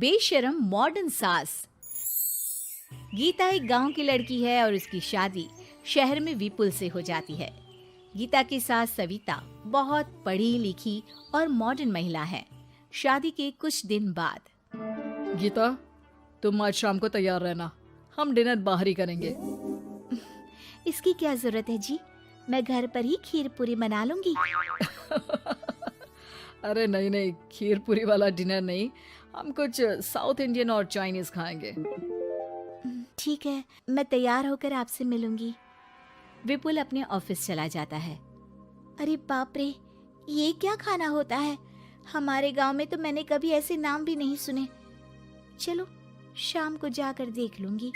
बेशरम मॉडर्न सास। गीता एक गांव की लड़की है और उसकी शादी शहर में विपुल से हो जाती है। गीता की सास सविता बहुत पढ़ी लिखी और मॉडर्न महिला है। शादी के कुछ दिन बाद, गीता, तुम आज शाम को तैयार रहना, हम डिनर बाहर ही करेंगे। इसकी क्या जरूरत है जी, मैं घर पर ही खीर पूरी बना लूंगी। अरे नहीं नहीं, खीर पूरी वाला डिनर नहीं, हम कुछ साउथ इंडियन और चाइनीज खाएंगे। ठीक है, मैं तैयार होकर आपसे मिलूंगी। विपुल अपने ऑफिस चला जाता है। अरे बाप रे, ये क्या खाना होता है? हमारे गांव में तो मैंने कभी ऐसे नाम भी नहीं सुने। चलो शाम को जाकर देख लूंगी।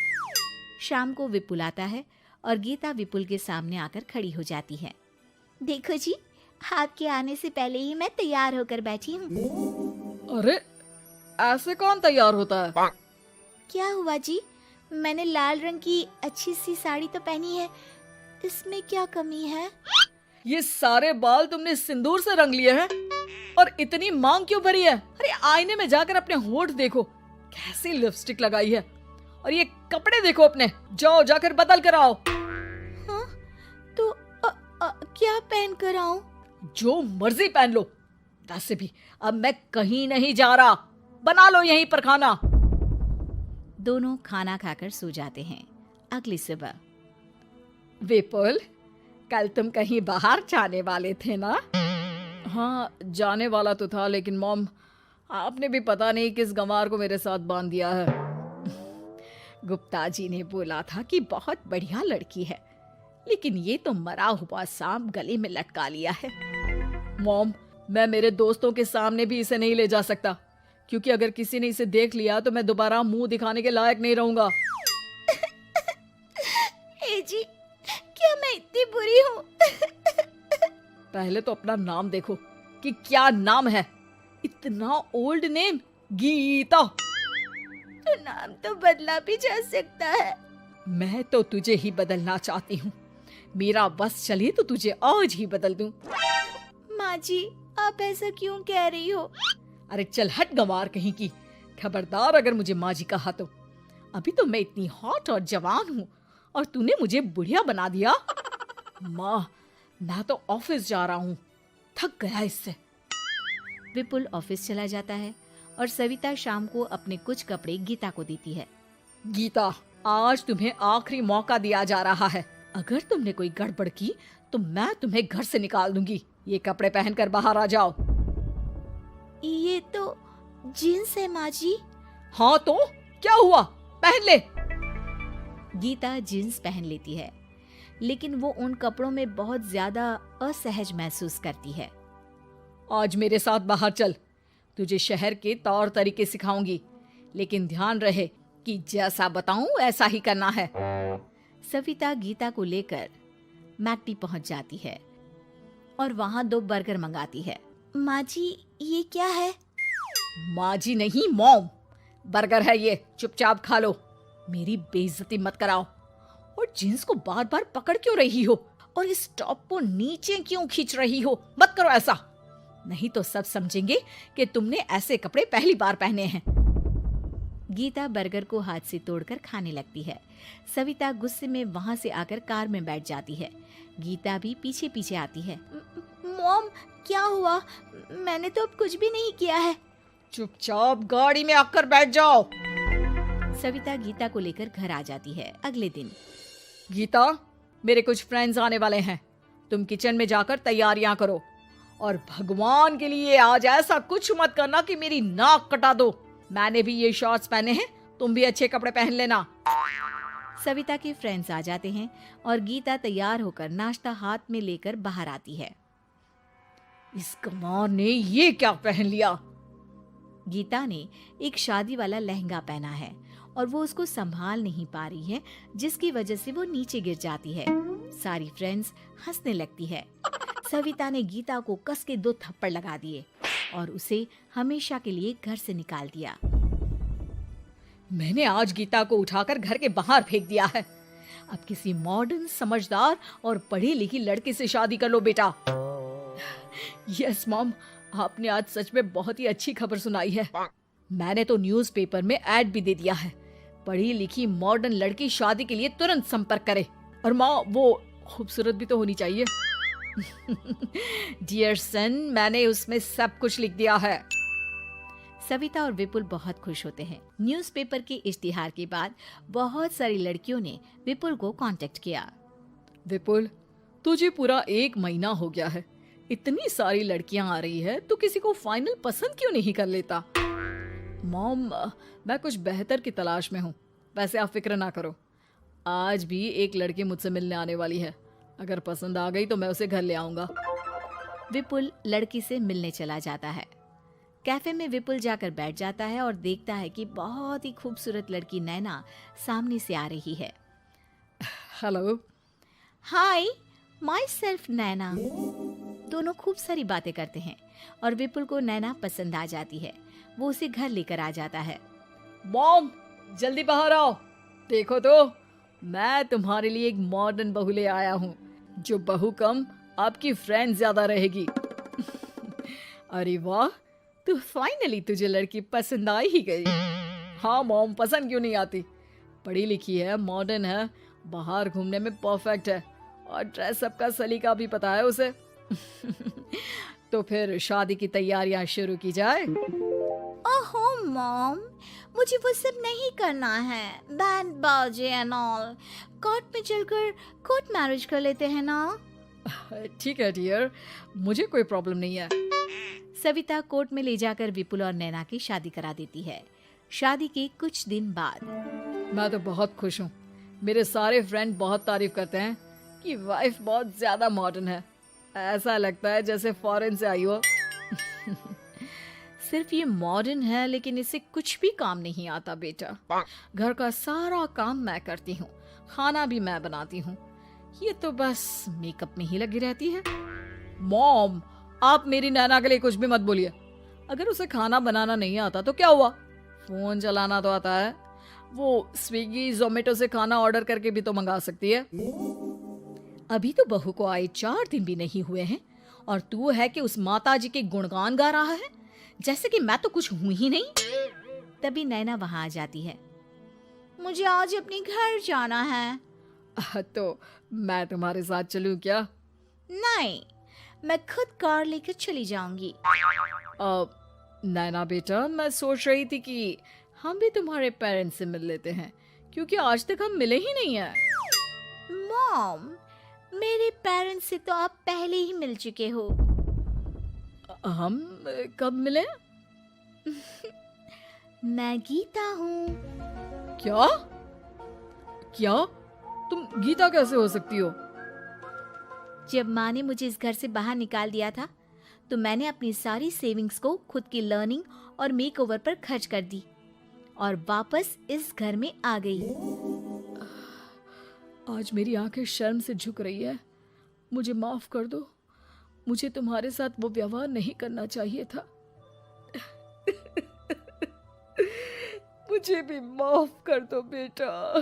शाम को विपुल आता है और गीता विपुल के सामने आकर खड़ी हो जाती है। देखो जी, आपके आने से पहले ही मैं तैयार होकर बैठी हूँ। अरे ऐसे कौन तैयार होता है? क्या हुआ जी, मैंने लाल रंग की अच्छी सी साड़ी तो पहनी है, इसमें क्या कमी है? ये सारे बाल तुमने सिंदूर से रंग लिए हैं और इतनी मांग क्यों भरी है? अरे आईने में जाकर अपने होंठ देखो, कैसी लिपस्टिक लगाई है, और ये कपड़े देखो अपने, जाओ जाकर बदल कर आओ। हाँ, तो क्या पहन कर आऊं? जो मर्जी पहन लो, वैसे भी अब मैं कहीं नहीं जा रहा, बना लो यहीं पर खाना। दोनों खाना खाकर सो जाते हैं। अगली सुबह, विपुल, कल तुम कहीं बाहर जाने वाले थे ना? हाँ, जाने वाला तो था, लेकिन मॉम, आपने भी पता नहीं किस गंवार को मेरे साथ बांध दिया है। गुप्ता जी ने बोला था कि बहुत बढ़िया लड़की है, लेकिन ये तो मरा हुआ सांप गले में लटका लिया है। मॉम, मैं मेरे दोस्तों के सामने भी इसे नहीं ले जा सकता, क्योंकि अगर किसी ने इसे देख लिया तो मैं दोबारा मुंह दिखाने के लायक नहीं रहूंगा। ए जी, क्या मैं इतनी बुरी हूँ? पहले तो अपना नाम देखो कि क्या नाम है। इतना ओल्ड नेम, गीता। तो नाम तो बदला भी जा सकता है। मैं तो तुझे ही बदलना चाहती हूँ। मेरा बस चले तो तुझे आज ही बदल दूं। माँ जी, आप ऐसा क्यों कह रही हो? अरे चल हट गंवार कहीं की, खबरदार अगर मुझे माँ जी कहा तो। अभी तो मैं इतनी हॉट और जवान हूँ और तूने मुझे बुढ़िया बना दिया। माँ, मैं तो ऑफिस जा रहा हूँ, थक गया इससे। विपुल ऑफिस चला जाता है और सविता शाम को अपने कुछ कपड़े गीता को देती है। गीता, आज तुम्हें आखिरी मौका दिया जा रहा है। अगर तुमने कोई गड़बड़ की तो मैं तुम्हें घर से निकाल दूंगी। ये कपड़े पहनकर बाहर आ जाओ। ये तो जींस है माँ जी। हाँ तो क्या हुआ, पहन ले। गीता जींस पहन लेती है, लेकिन वो उन कपड़ों में बहुत ज्यादा असहज महसूस करती है। आज मेरे साथ बाहर चल, तुझे शहर के तौर तरीके सिखाऊंगी, लेकिन ध्यान रहे कि जैसा बताऊं ऐसा ही करना है। सविता गीता को लेकर मैकडी पहुंच जाती है और वहां 2 बर्गर मंगाती है। माँ जी, ये क्या है? माँ जी नहीं मॉम, बर्गर है ये, चुपचाप खा लो, मेरी बेइज्जती मत कराओ। और जींस को बार बार पकड़ क्यों रही हो और इस टॉप को नीचे क्यों खींच रही हो? मत करो ऐसा, नहीं तो सब समझेंगे कि तुमने ऐसे कपड़े पहली बार पहने हैं। गीता बर्गर को हाथ से तोड़कर खाने लगती है। सविता गुस्से में वहां से आकर कार में बैठ जाती है। गीता भी पीछे पीछे आती है। मॉम, क्या हुआ? मैंने तो अब कुछ भी नहीं किया है। चुपचाप गाड़ी में आकर बैठ जाओ। सविता गीता को लेकर घर आ जाती है। अगले दिन, गीता, मेरे कुछ फ्रेंड्स आने वाले हैं, तुम किचन में जाकर तैयारियां करो, और भगवान के लिए आज ऐसा कुछ मत करना कि मेरी नाक कटा दो। मैंने भी ये शॉर्ट्स पहने हैं, तुम भी अच्छे कपड़े पहन लेना। सविता के फ्रेंड्स आ जाते हैं और गीता तैयार होकर नाश्ता हाथ में लेकर बाहर आती है। इस गंवार ने ये क्या पहन लिया? गीता ने एक शादी वाला लहंगा पहना है और वो उसको संभाल नहीं पा रही है, जिसकी वजह से वो नीचे गिर जाती है। सारी फ्रेंड्स हंसने लगती है। सविता ने गीता को कस के 2 थप्पड़ लगा दिए और उसे हमेशा के लिए घर से निकाल दिया। मैंने आज गीता को उठाकर घर के बाहर फेंक दिया है। अब किसी मॉडर्न, समझदार और पढ़ी लिखी लड़के से शादी कर लो बेटा। यस मॉम, आपने आज सच में बहुत ही अच्छी खबर सुनाई है। मैंने तो न्यूज़पेपर में ऐड भी दे दिया है, पढ़ी लिखी मॉडर्न लड़की शादी के लिए तुरंत संपर्क करे। और माँ, वो खूबसूरत भी तो होनी चाहिए। डियर सन, मैंने उसमें सब कुछ लिख दिया है। सविता और विपुल बहुत खुश होते हैं। न्यूज़पेपर के इश्तिहार के बाद बहुत सारी लड़कियों ने विपुल को कांटेक्ट किया। विपुल, तुझे पूरा 1 महीना हो गया है, इतनी सारी लड़कियां आ रही है, तो किसी को फाइनल पसंद क्यों नहीं कर लेता? मॉम, मैं कुछ बेहतर की तलाश में हूँ। वैसे आप फिक्र ना करो, आज भी एक लड़की मुझसे मिलने आने वाली है। अगर पसंद आ गई तो मैं उसे घर ले आऊंगा। विपुल लड़की से मिलने चला जाता है। कैफे में विपुल जाकर बैठ जाता है और देखता है कि बहुत ही खूबसूरत लड़की नैना सामने से आ रही है। हेलो। हाय, माई सेल्फ नैना। दोनों खूब सारी बातें करते हैं और विपुल को नैना पसंद आ जाती है। वो उसे घर लेकर आ जाता है। मॉम, जल्दी बाहर आओ। देखो तो, मैं तुम्हारे लिए एक मॉडर्न बहू ले आया हूँ, जो बहू कम आपकी फ्रेंड ज्यादा रहेगी। अरे वाह, तो फाइनली तुझे लड़की पसंद आ ही गई। हाँ मॉम, पसंद क्यों नहीं आती? पढ़ी लिखी है, मॉडर्न है, बाहर घूमने में परफेक्ट है, और ड्रेसअप का सलीका भी पता है उसे। तो फिर शादी की तैयारियां शुरू की जाए। ओहो मॉम, मुझे वो सब नहीं करना है। बैंड बाजे एंड ऑल। कोर्ट में चलकर कोर्ट मैरिज कर लेते हैं ना। ठीक है डियर, मुझे कोई प्रॉब्लम नहीं है। सविता कोर्ट में ले जाकर विपुल और नैना की शादी करा देती है। शादी के कुछ दिन बाद मैं तो बहुत खुश हूँ। मेरे सारे फ्रेंड बहुत तारीफ करते हैं कि वाइफ बहुत ज्यादा मॉडर्न है। ऐसा लगता है जैसे फॉरेन से आई हो। सिर्फ ये मॉडर्न है, लेकिन इससे कुछ भी काम नहीं आता बेटा। घर का सारा काम मैं करती हूँ, खाना भी मैं बनाती हूँ। ये तो बस मेकअप में ही लगी रहती है। मॉम, आप मेरी नैना के लिए कुछ भी मत बोलिए। अगर उसे खाना बनाना नहीं आता तो क्या हुआ, फोन चलाना तो आता है। वो स्विगी जोमेटो से खाना ऑर्डर करके भी तो मंगा सकती है। अभी तो बहू को आए 4 दिन भी नहीं हुए हैं और तू है कि उस माताजी के गुणगान गा रहा है, जैसे कि मैं तो कुछ हूं ही नहीं। तभी नैना वहां आ जाती है। मुझे आज अपने घर जाना है। तो मैं तुम्हारे साथ चलूं क्या? नहीं, मैं खुद कार लेकर चली जाऊंगी। नैना बेटा, मैं सोच रही थी कि हम भी तुम्हारे पेरेंट्स से मिल लेते हैं, क्योंकि आज तक हम मिले ही नहीं हैं। मॉम, मेरे पेरेंट्स से तो आप पहले ही मिल चुके हो। हम कब मिले? मैं गीता हूँ। क्या? क्या? तुम गीता कैसे हो सकती हो? जब माँ ने मुझे इस घर से बाहर निकाल दिया था, तो मैंने अपनी सारी सेविंग्स को खुद की लर्निंग और मेकओवर पर खर्च कर दी और वापस इस घर में आ गई। आज मेरी आंखें शर्म से झुक रही है। मुझे माफ कर दो। मुझे तुम्हारे साथ वो व्यवहार नहीं करना चाहिए था। मुझे भी माफ कर दो बेटा।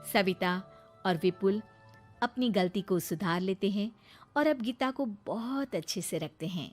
सविता और विपुल अपनी गलती को सुधार लेते हैं और अब गीता को बहुत अच्छे से रखते हैं।